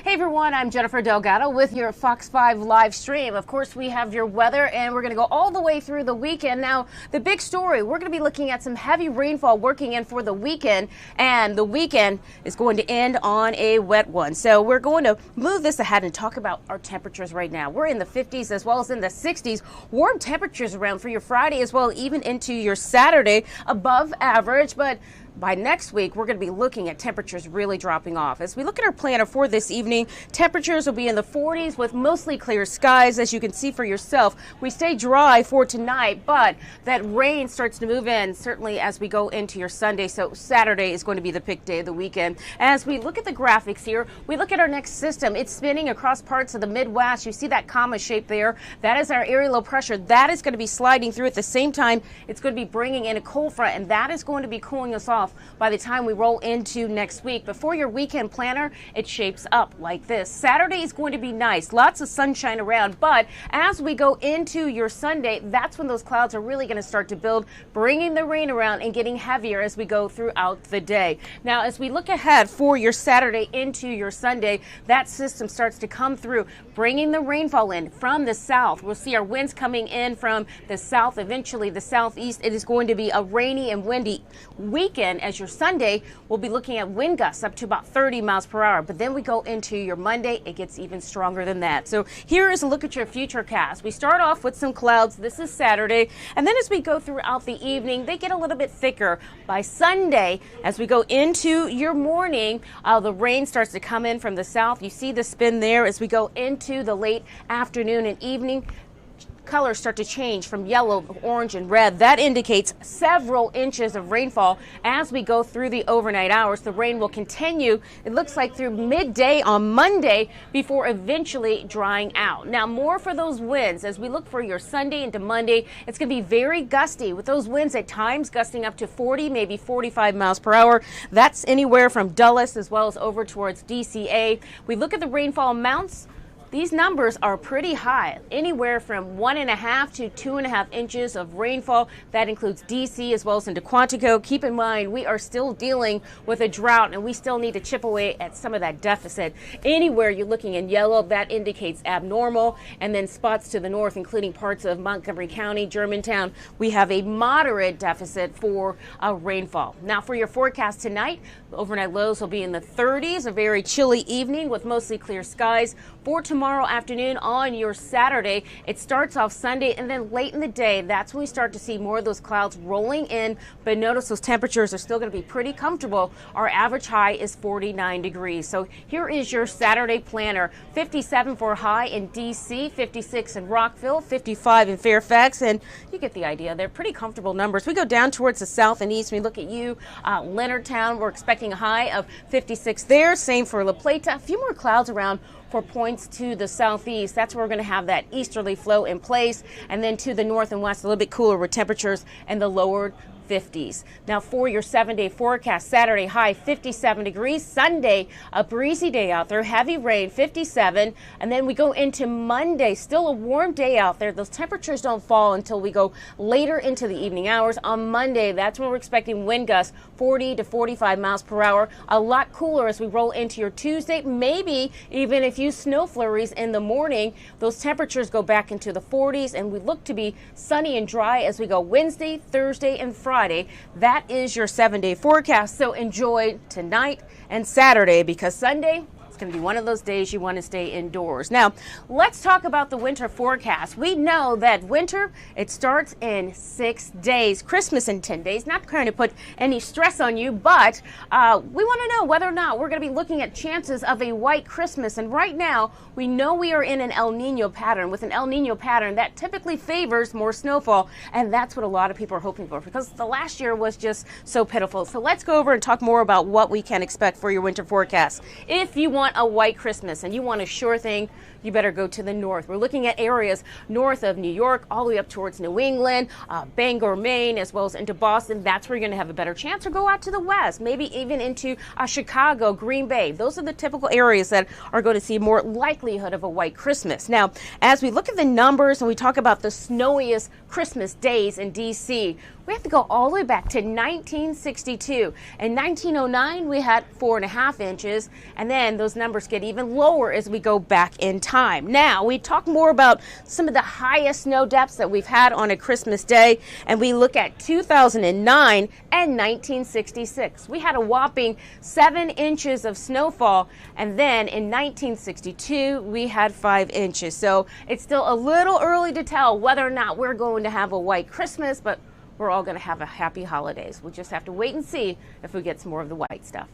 Hey everyone, I'm Jennifer Delgado with your Fox 5 live stream. Of course, we have your weather and we're going to go all the way through the weekend. Now, the big story, we're going to be looking at some heavy rainfall working in for the weekend, and the weekend is going to end on a wet one. So we're going to move this ahead and talk about our temperatures right now. We're in the 50s as well as in the 60s. Warm temperatures around for your Friday as well, even into your Saturday, above average, but by next week, we're going to be looking at temperatures really dropping off. As we look at our planner for this evening, temperatures will be in the 40s with mostly clear skies. As you can see for yourself, we stay dry for tonight, but that rain starts to move in certainly as we go into your Sunday. So Saturday is going to be the pick day of the weekend. As we look at the graphics here, we look at our next system. It's spinning across parts of the Midwest. You see that comma shape there. That is our area low pressure. That is going to be sliding through at the same time. It's going to be bringing in a cold front, and that is going to be cooling us off by the time we roll into next week. But for your weekend planner, it shapes up like this. Saturday is going to be nice, lots of sunshine around, but as we go into your Sunday, that's when those clouds are really going to start to build, bringing the rain around and getting heavier as we go throughout the day. Now, as we look ahead for your Saturday into your Sunday, that system starts to come through, bringing the rainfall in from the south. We'll see our winds coming in from the south, eventually the southeast. It is going to be a rainy and windy weekend. As your Sunday, we'll be looking at wind gusts up to about 30 miles per hour. But then we go into your Monday, it gets even stronger than that. So here is a look at your Futurecast. We start off with some clouds. This is Saturday. And then as we go throughout the evening, they get a little bit thicker. By Sunday, as we go into your morning, the rain starts to come in from the south. You see the spin there. As we go into the late afternoon and evening, colors start to change from yellow, orange, and red. That indicates several inches of rainfall as we go through the overnight hours. The rain will continue, it looks like, through midday on Monday before eventually drying out. Now, more for those winds. As we look for your Sunday into Monday, it's going to be very gusty with those winds at times gusting up to 40, maybe 45 miles per hour. That's anywhere from Dulles as well as over towards DCA. We look at the rainfall amounts. These numbers are pretty high, anywhere from 1.5 to 2.5 inches of rainfall. That includes DC as well as into Quantico. Keep in mind, we are still dealing with a drought and we still need to chip away at some of that deficit. Anywhere you're looking in yellow, that indicates abnormal. And then spots to the north, including parts of Montgomery County, Germantown, we have a moderate deficit for rainfall. Now for your forecast tonight, overnight lows will be in the 30s, a very chilly evening with mostly clear skies. For tomorrow afternoon on your Saturday, it starts off Sunday, and then late in the day, that's when we start to see more of those clouds rolling in. But notice those temperatures are still going to be pretty comfortable. Our average high is 49 degrees. So here is your Saturday planner. 57 for high in DC, 56 in Rockville, 55 in Fairfax, and you get the idea. They're pretty comfortable numbers. We go down towards the south and east. We look at you, Leonardtown. We're expecting a high of 56 there. Same for La Plata. A few more clouds around for points to the southeast. That's where we're going to have that easterly flow in place. And then to the north and west, a little bit cooler with temperatures in the lower 50s. Now for your 7-day forecast, Saturday high 57 degrees, Sunday a breezy day out there, heavy rain 57, and then we go into Monday, still a warm day out there. Those temperatures don't fall until we go later into the evening hours. On Monday, that's when we're expecting wind gusts 40 to 45 miles per hour, a lot cooler as we roll into your Tuesday, maybe even a few snow flurries in the morning. Those temperatures go back into the 40s, and we look to be sunny and dry as we go Wednesday, Thursday, and Friday. That is your 7-day forecast. So enjoy tonight and Saturday, because Sunday, going to be one of those days you want to stay indoors. Now, let's talk about the winter forecast. We know that winter, it starts in 6 days, Christmas in 10 days. Not trying to put any stress on you, but we want to know whether or not we're going to be looking at chances of a white Christmas. And right now, we know we are in an El Nino pattern. With an El Nino pattern, that typically favors more snowfall, and that's what a lot of people are hoping for, because the last year was just so pitiful. So let's go over and talk more about what we can expect for your winter forecast. If you want a white Christmas and you want a sure thing, you better go to the north. We're looking at areas north of New York, all the way up towards New England, Bangor, Maine, as well as into Boston. That's where you're going to have a better chance. Or go out to the west, maybe even into Chicago, Green Bay. Those are the typical areas that are going to see more likelihood of a white Christmas. Now, as we look at the numbers and we talk about the snowiest Christmas days in D.C., we have to go all the way back to 1962. In 1909, we had 4.5 inches, and then those numbers get even lower as we go back in time. Now, we talk more about some of the highest snow depths that we've had on a Christmas day, and we look at 2009 and 1966. We had a whopping 7 inches of snowfall, and then in 1962, we had 5 inches. So it's still a little early to tell whether or not we're going to have a white Christmas, but we're all going to have a happy holidays. We'll just have to wait and see if we get some more of the white stuff.